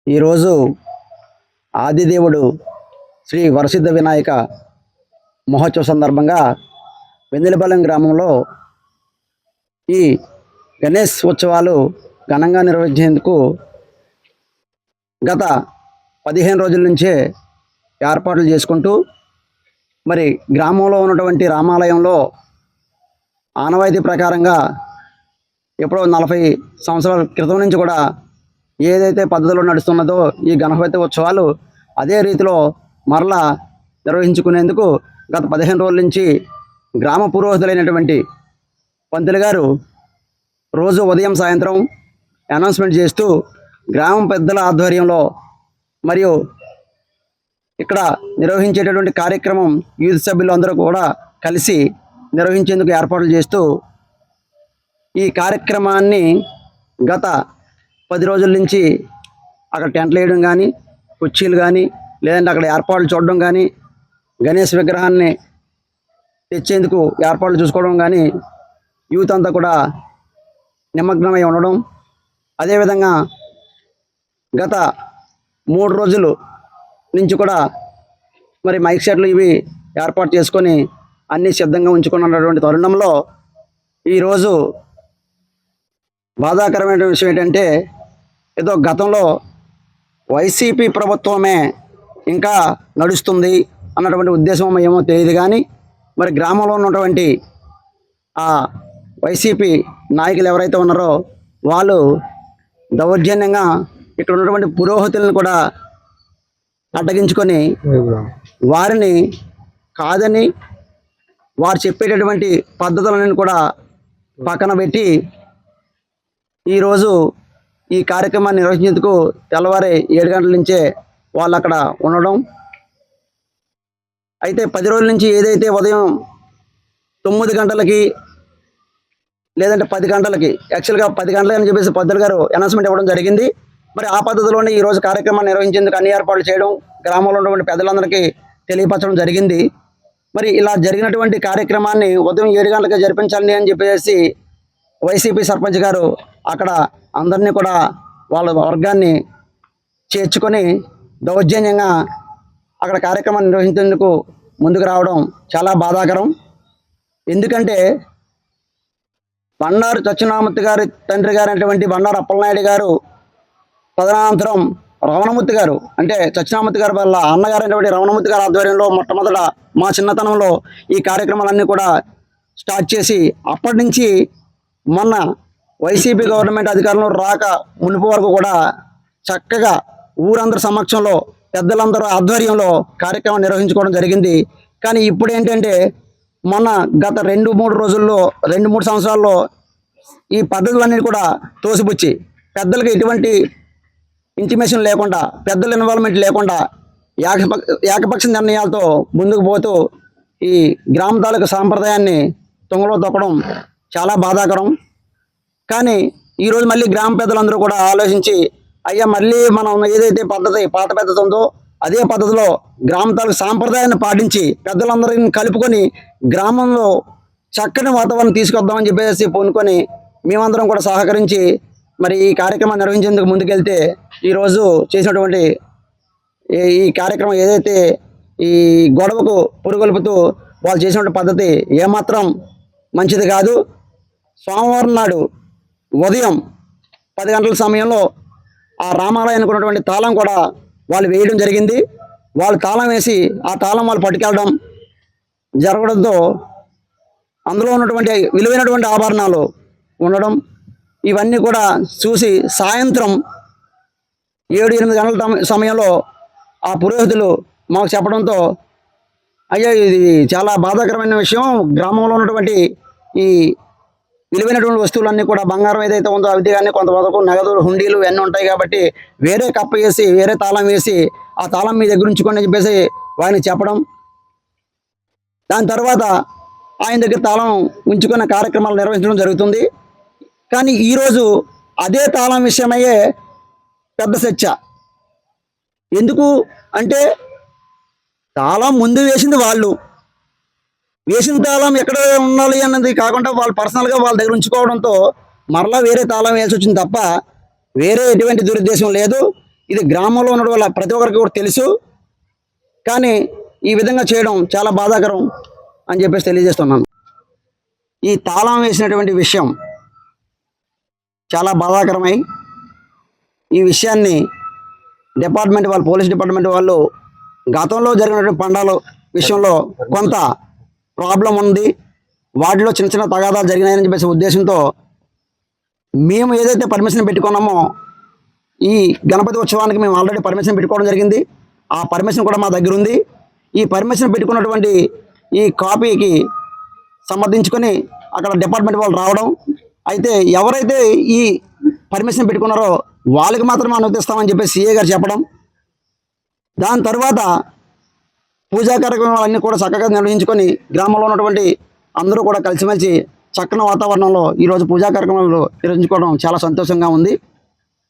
ఈరోజు ఆదిదేవుడు శ్రీ వరసిద్ధ వినాయక మహోత్సవ సందర్భంగా వెందిలిపాలెం గ్రామంలో ఈ గణేష్ ఉత్సవాలు ఘనంగా నిర్వహించేందుకు గత 15 రోజుల నుంచే ఏర్పాట్లు చేసుకుంటూ మరి గ్రామంలో ఉన్నటువంటి రామాలయంలో ఆనవాయితీ ప్రకారంగా ఎప్పుడో 40 సంవత్సరాల క్రితం నుంచి కూడా ఏదైతే పద్ధతిలో నడుస్తున్నదో ఈ గణపతి ఉత్సవాలు అదే రీతిలో మరలా నిర్వహించుకునేందుకు గత 15 రోజుల నుంచి గ్రామ పురోహితులైనటువంటి పంతులు గారు రోజు ఉదయం సాయంత్రం అనౌన్స్మెంట్ చేస్తూ గ్రామం పెద్దల ఆధ్వర్యంలో మరియు ఇక్కడ నిర్వహించేటటువంటి కార్యక్రమం యూత్ సభ్యులు అందరూ కూడా కలిసి నిర్వహించేందుకు ఏర్పాట్లు చేస్తూ ఈ కార్యక్రమాన్ని గత 10 రోజుల నుంచి అక్కడ టెంట్లు వేయడం కానీ కుర్చీలు కానీ లేదంటే అక్కడ ఏర్పాట్లు చూడడం కానీ గణేష్ విగ్రహాన్ని తెచ్చేందుకు ఏర్పాట్లు చూసుకోవడం కానీ యూత్ అంతా కూడా నిమగ్నమై ఉండడం. అదేవిధంగా గత 3 రోజులు నుంచి కూడా మరి మైక్ సెట్లు ఇవి ఏర్పాటు చేసుకొని అన్నీ సిద్ధంగా ఉంచుకున్నటువంటి తరుణంలో ఈరోజు బాధాకరమైన విషయం ఏంటంటే ఏదో గతంలో వైసీపీ ప్రభుత్వమే ఇంకా నడుస్తుంది అన్నటువంటి ఉద్దేశం ఏమో తెలియదు, కానీ మరి గ్రామంలో ఉన్నటువంటి ఆ వైసీపీ నాయకులు ఎవరైతే ఉన్నారో వాళ్ళు దౌర్జన్యంగా ఇక్కడ ఉన్నటువంటి పురోహితులను కూడా అడ్డగించుకొని వారిని కాదని వారు చెప్పేటటువంటి పద్ధతులను కూడా పక్కన పెట్టి ఈరోజు ఈ కార్యక్రమాన్ని నిర్వహించేందుకు తెల్లవారి 7 గంటల నుంచే వాళ్ళు అక్కడ ఉండడం. అయితే 10 రోజుల నుంచి ఏదైతే ఉదయం 9 గంటలకి లేదంటే 10 గంటలకి, యాక్చువల్గా 10 గంటలకి అని చెప్పేసి పంతులు గారు అనౌన్స్మెంట్ ఇవ్వడం జరిగింది. మరి ఆ పద్ధతిలోనే ఈరోజు కార్యక్రమాన్ని నిర్వహించేందుకు అన్ని ఏర్పాట్లు చేయడం, గ్రామంలో ఉన్నటువంటి పెద్దలందరికీ తెలియపరచడం జరిగింది. మరి ఇలా జరిగినటువంటి కార్యక్రమాన్ని ఉదయం 7 గంటలకి జరిపించాలని అని చెప్పేసి వైసీపీ సర్పంచ్ గారు అక్కడ అందరినీ కూడా వాళ్ళ వర్గాన్ని చేర్చుకొని దౌర్జన్యంగా అక్కడ కార్యక్రమాన్ని నిర్వహించేందుకు ముందుకు రావడం చాలా బాధాకరం. ఎందుకంటే బండారు సత్యనారాయణమూర్తి గారి తండ్రి గారు అయినటువంటి బండారు అప్పలనాయుడు గారు తదనంతరం రమణమూర్తి గారు అంటే సత్యనారాయణమూర్తి గారి వల్ల అన్నగారు అయినటువంటి రమణమూర్తి గారి ఆధ్వర్యంలో మొట్టమొదట మా చిన్నతనంలో ఈ కార్యక్రమాలన్నీ కూడా స్టార్ట్ చేసి అప్పటి నుంచి మొన్న వైసీపీ గవర్నమెంట్ అధికారంలో రాక మునుపు వరకు కూడా చక్కగా ఊరందరి సమక్షంలో పెద్దలందరూ ఆధ్వర్యంలో కార్యక్రమం నిర్వహించుకోవడం జరిగింది. కానీ ఇప్పుడు ఏంటంటే మొన్న గత 2-3 రోజుల్లో 2-3 సంవత్సరాల్లో ఈ పద్ధతులన్నీ కూడా తోసిపుచ్చి పెద్దలకి ఎటువంటి ఇంటిమేషన్ లేకుండా, పెద్దల ఇన్వాల్వ్మెంట్ లేకుండా ఏకపక్ష నిర్ణయాలతో ముందుకు పోతూ ఈ గ్రామ తాలూకు సాంప్రదాయాన్ని తుంగలో తొక్కడం చాలా బాధాకరం. కానీ ఈరోజు మళ్ళీ గ్రామ పెద్దలందరూ కూడా ఆలోచించి అయ్యా మళ్ళీ మనం ఏదైతే పాత పద్ధతి ఉందో అదే పద్ధతిలో గ్రామ తాలూకు సాంప్రదాయాన్ని పాటించి పెద్దలందరిని కలుపుకొని గ్రామంలో చక్కని వాతావరణం తీసుకొద్దామని చెప్పేసి పూనుకొని మేమందరం కూడా సహకరించి మరి ఈ కార్యక్రమాన్ని నిర్వహించేందుకు ముందుకెళ్తే ఈరోజు చేసినటువంటి ఈ కార్యక్రమం ఏదైతే ఈ గొడవకు పురుగొల్పుతూ వాళ్ళు చేసినటువంటి పద్ధతి ఏమాత్రం మంచిది కాదు. సోమవారం నాడు ఉదయం 10 గంటల సమయంలో ఆ రామాలయానికి ఉన్నటువంటి తాళం కూడా వాళ్ళు వేయడం జరిగింది. వాళ్ళు తాళం వేసి ఆ తాళం వాళ్ళు పట్టుకెళ్ళడం జరగడంతో అందులో ఉన్నటువంటి విలువైనటువంటి ఆభరణాలు ఉండడం ఇవన్నీ కూడా చూసి సాయంత్రం 7-8 గంటల సమయంలో ఆ పురోహితులు మాకు చెప్పడంతో అయ్యా ఇది చాలా బాధాకరమైన విషయం, గ్రామంలో ఉన్నటువంటి ఈ విలువైనటువంటి వస్తువులన్నీ కూడా బంగారం ఏదైతే ఉందో అవి కానీ కొంతవరకు నగదు హుండీలు ఇవన్నీ ఉంటాయి కాబట్టి వేరే కప్ప వేసి వేరే తాళం వేసి ఆ తాళం మీ దగ్గర ఉంచుకొని చెప్పేసి వారిని చెప్పడం, దాని తర్వాత ఆయన దగ్గర తాళం ఉంచుకున్న కార్యక్రమాలు నిర్వహించడం జరుగుతుంది. కానీ ఈరోజు అదే తాళం విషయమయ్యే పెద్ద చర్చ. ఎందుకు అంటే తాళం ముందు వేసింది వాళ్ళు, వేసిన తాళం ఎక్కడ ఉండాలి అన్నది కాకుండా వాళ్ళు పర్సనల్గా వాళ్ళ దగ్గర ఉంచుకోవడంతో మరలా వేరే తాళం వేసి వచ్చింది తప్ప వేరే ఎటువంటి దురుద్దేశం లేదు. ఇది గ్రామంలో ఉన్న వాళ్ళ ప్రతి ఒక్కరికి కూడా తెలుసు. కానీ ఈ విధంగా చేయడం చాలా బాధాకరం అని చెప్పేసి తెలియజేస్తున్నాను. ఈ తాళం వేసినటువంటి విషయం చాలా బాధాకరమై ఈ విషయాన్ని డిపార్ట్మెంట్ వాళ్ళు, పోలీస్ డిపార్ట్మెంట్ వాళ్ళు గతంలో జరిగినటువంటి పండాల విషయంలో కొంత ప్రాబ్లం ఉంది, వాటిలో చిన్న చిన్న తగాదాలు జరిగినాయని చెప్పేసి ఉద్దేశంతో మేము ఏదైతే పర్మిషన్ పెట్టుకున్నామో ఈ గణపతి ఉత్సవానికి మేము ఆల్రెడీ పర్మిషన్ పెట్టుకోవడం జరిగింది. ఆ పర్మిషన్ కూడా మా దగ్గర ఉంది. ఈ పర్మిషన్ పెట్టుకున్నటువంటి ఈ కాపీకి సమర్థించుకొని అక్కడ డిపార్ట్మెంట్ వాళ్ళు రావడం, అయితే ఎవరైతే ఈ పర్మిషన్ పెట్టుకున్నారో వాళ్ళకి మాత్రమే అనుమతిస్తామని చెప్పి సిఏ గారు చెప్పడం, దాని తర్వాత పూజా కార్యక్రమాలన్నీ కూడా చక్కగా నిర్వహించుకొని గ్రామంలో ఉన్నటువంటి అందరూ కూడా కలిసిమెలిసి చక్కని వాతావరణంలో ఈరోజు పూజా కార్యక్రమాలు నిర్వహించుకోవడం చాలా సంతోషంగా ఉంది.